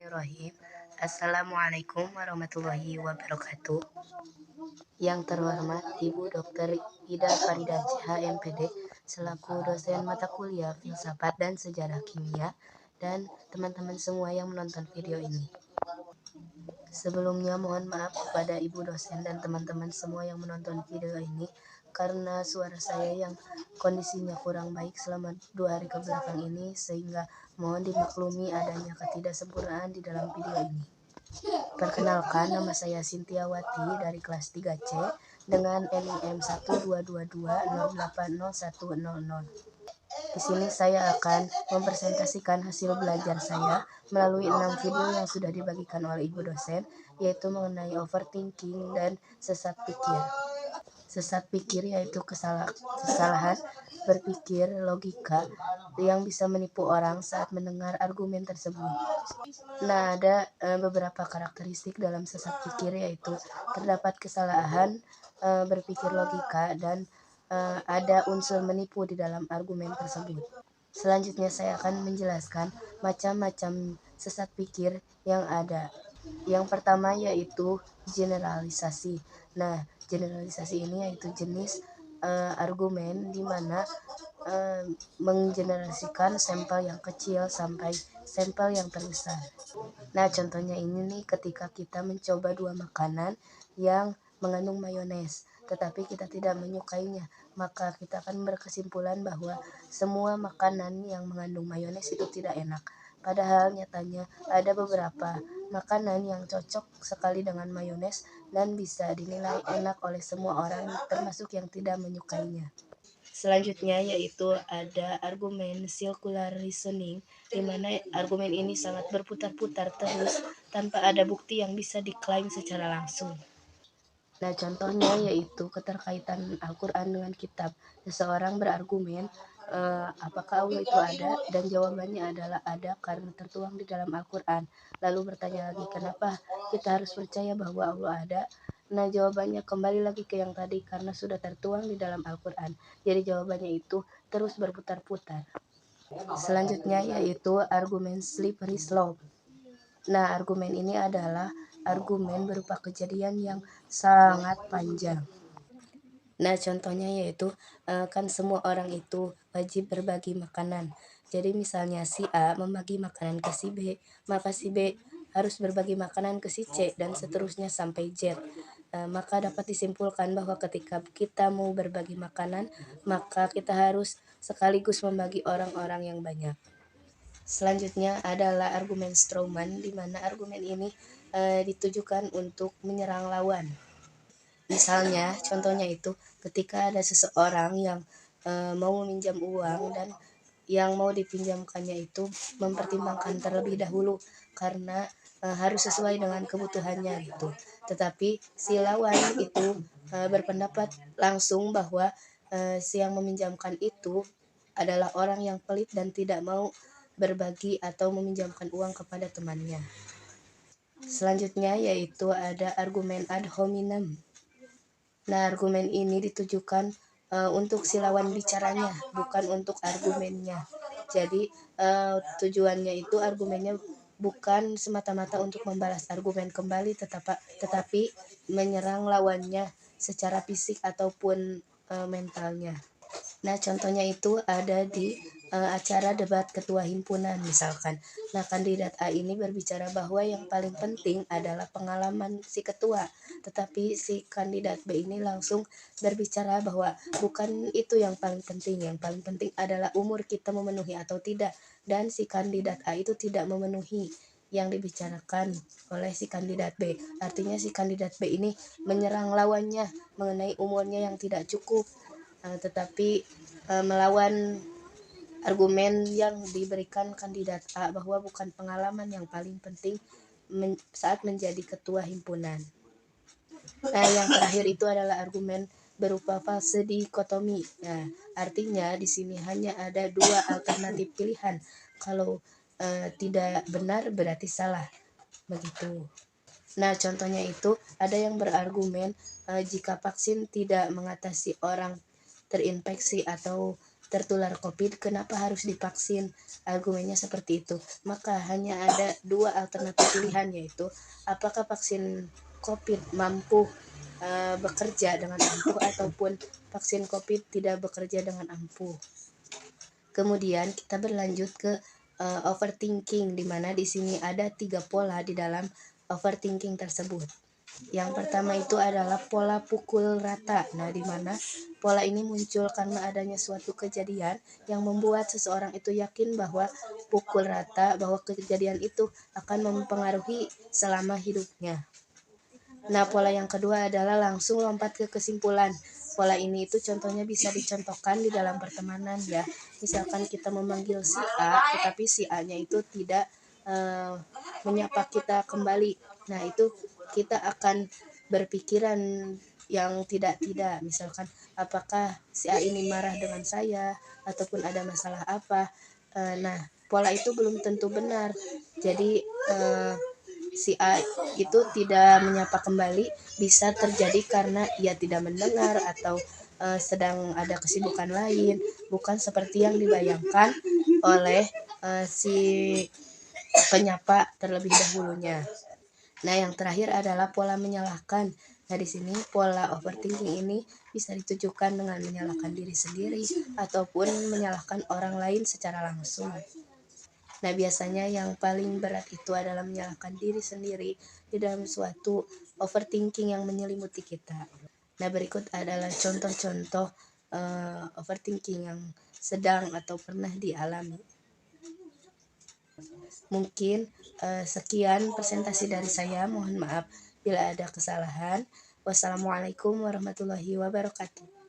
Bismillahirrahmanirrahim. Assalamualaikum warahmatullahi wabarakatuh. Yang terhormat Ibu Dr. Ida Faridasyah MPD selaku dosen mata kuliah Filsafat dan Sejarah Kimia dan teman-teman semua yang menonton video ini. Sebelumnya mohon maaf kepada Ibu dosen dan teman-teman semua yang menonton video ini karena suara saya yang kondisinya kurang baik selama 2 hari kebelakang ini, sehingga mohon dimaklumi adanya ketidaksempurnaan di dalam video ini. Perkenalkan, nama saya Sintiawati dari kelas 3C dengan NIM 12220808100. Di sini saya akan mempresentasikan hasil belajar saya melalui 6 video yang sudah dibagikan oleh Ibu dosen, yaitu mengenai overthinking dan sesat pikir. Sesat pikir yaitu kesalahan berpikir logika yang bisa menipu orang saat mendengar argumen tersebut. Nah, ada beberapa karakteristik dalam sesat pikir, yaitu terdapat kesalahan berpikir logika dan ada unsur menipu di dalam argumen tersebut. Selanjutnya saya akan menjelaskan macam-macam sesat pikir yang ada. Yang pertama yaitu generalisasi. Nah, generalisasi ini yaitu jenis argumen di mana menggeneralisasikan sampel yang kecil sampai sampel yang terbesar. Nah, contohnya ini nih, ketika kita mencoba 2 makanan yang mengandung mayones, tetapi kita tidak menyukainya, maka kita akan berkesimpulan bahwa semua makanan yang mengandung mayones itu tidak enak. Padahal nyatanya ada beberapa makanan yang cocok sekali dengan mayones dan bisa dinilai enak oleh semua orang, termasuk yang tidak menyukainya. Selanjutnya yaitu ada argumen circular reasoning, di mana argumen ini sangat berputar-putar terus tanpa ada bukti yang bisa diklaim secara langsung. Nah, contohnya yaitu keterkaitan Al-Quran dengan kitab. Seseorang berargumen, apakah Allah itu ada? Dan jawabannya adalah ada karena tertuang di dalam Al-Quran. Lalu bertanya lagi, kenapa kita harus percaya bahwa Allah ada? Nah, jawabannya kembali lagi ke yang tadi, karena sudah tertuang di dalam Al-Quran. Jadi jawabannya itu terus berputar-putar. Selanjutnya yaitu argumen slippery slope. Nah, argumen ini adalah argumen berupa kejadian yang sangat panjang. Nah, contohnya yaitu kan semua orang itu wajib berbagi makanan. Jadi misalnya si A membagi makanan ke si B, maka si B harus berbagi makanan ke si C dan seterusnya sampai Z. Maka dapat disimpulkan bahwa ketika kita mau berbagi makanan, maka kita harus sekaligus membagi orang-orang yang banyak. Selanjutnya adalah argumen strawman, di mana argumen ini ditujukan untuk menyerang lawan. Misalnya, contohnya itu ketika ada seseorang yang mau meminjam uang dan yang mau dipinjamkannya itu mempertimbangkan terlebih dahulu karena harus sesuai dengan kebutuhannya gitu. Tetapi si lawan itu berpendapat langsung bahwa si yang meminjamkan itu adalah orang yang pelit dan tidak mau berbagi atau meminjamkan uang kepada temannya. Selanjutnya yaitu ada argumen ad hominem. Nah, argumen ini ditujukan untuk si lawan bicaranya, bukan untuk argumennya. Jadi tujuannya itu argumennya bukan semata-mata untuk membalas argumen kembali, tetapi menyerang lawannya secara fisik ataupun mentalnya. Nah, contohnya itu ada di acara debat ketua himpunan misalkan. Nah, kandidat A ini berbicara bahwa yang paling penting adalah pengalaman si ketua, tetapi si kandidat B ini langsung berbicara bahwa bukan itu yang paling penting. Yang paling penting adalah umur kita memenuhi atau tidak, dan si kandidat A itu tidak memenuhi yang dibicarakan oleh si kandidat B. Artinya si kandidat B ini menyerang lawannya mengenai umurnya yang tidak cukup, tetapi melawan argumen yang diberikan kandidat A bahwa bukan pengalaman yang paling penting saat menjadi ketua himpunan. Nah, yang terakhir itu adalah argumen berupa false dikotomi. Nah, artinya di sini hanya ada 2 alternatif pilihan. Kalau tidak benar berarti salah. Begitu. Nah, contohnya itu ada yang berargumen jika vaksin tidak mengatasi orang terinfeksi atau tertular COVID, kenapa harus divaksin? Argumennya seperti itu. Maka hanya ada dua alternatif pilihan, yaitu apakah vaksin COVID mampu bekerja dengan ampuh ataupun vaksin COVID tidak bekerja dengan ampuh. Kemudian kita berlanjut ke overthinking, di mana di sini ada 3 pola di dalam overthinking tersebut. Yang pertama itu adalah pola pukul rata. Nah, di mana pola ini muncul karena adanya suatu kejadian yang membuat seseorang itu yakin bahwa pukul rata, bahwa kejadian itu akan mempengaruhi selama hidupnya. Nah, pola yang kedua adalah langsung lompat ke kesimpulan. Pola ini itu contohnya bisa dicontohkan di dalam pertemanan ya. Misalkan kita memanggil si A, tetapi si A-nya itu tidak menyapa kita kembali. Nah, itu kita akan berpikiran yang tidak-tidak. Misalkan apakah si A ini marah dengan saya ataupun ada masalah apa. Nah, pola itu belum tentu benar. Jadi si A itu tidak menyapa kembali bisa terjadi karena ia tidak mendengar atau sedang ada kesibukan lain, bukan seperti yang dibayangkan oleh si penyapa terlebih dahulunya. Nah, yang terakhir adalah pola menyalahkan. Nah, di sini pola overthinking ini bisa ditujukan dengan menyalahkan diri sendiri ataupun menyalahkan orang lain secara langsung. Nah, biasanya yang paling berat itu adalah menyalahkan diri sendiri di dalam suatu overthinking yang menyelimuti kita. Nah, berikut adalah contoh-contoh overthinking yang sedang atau pernah dialami. Mungkin sekian presentasi dari saya. Mohon maaf bila ada kesalahan. Wassalamualaikum warahmatullahi wabarakatuh.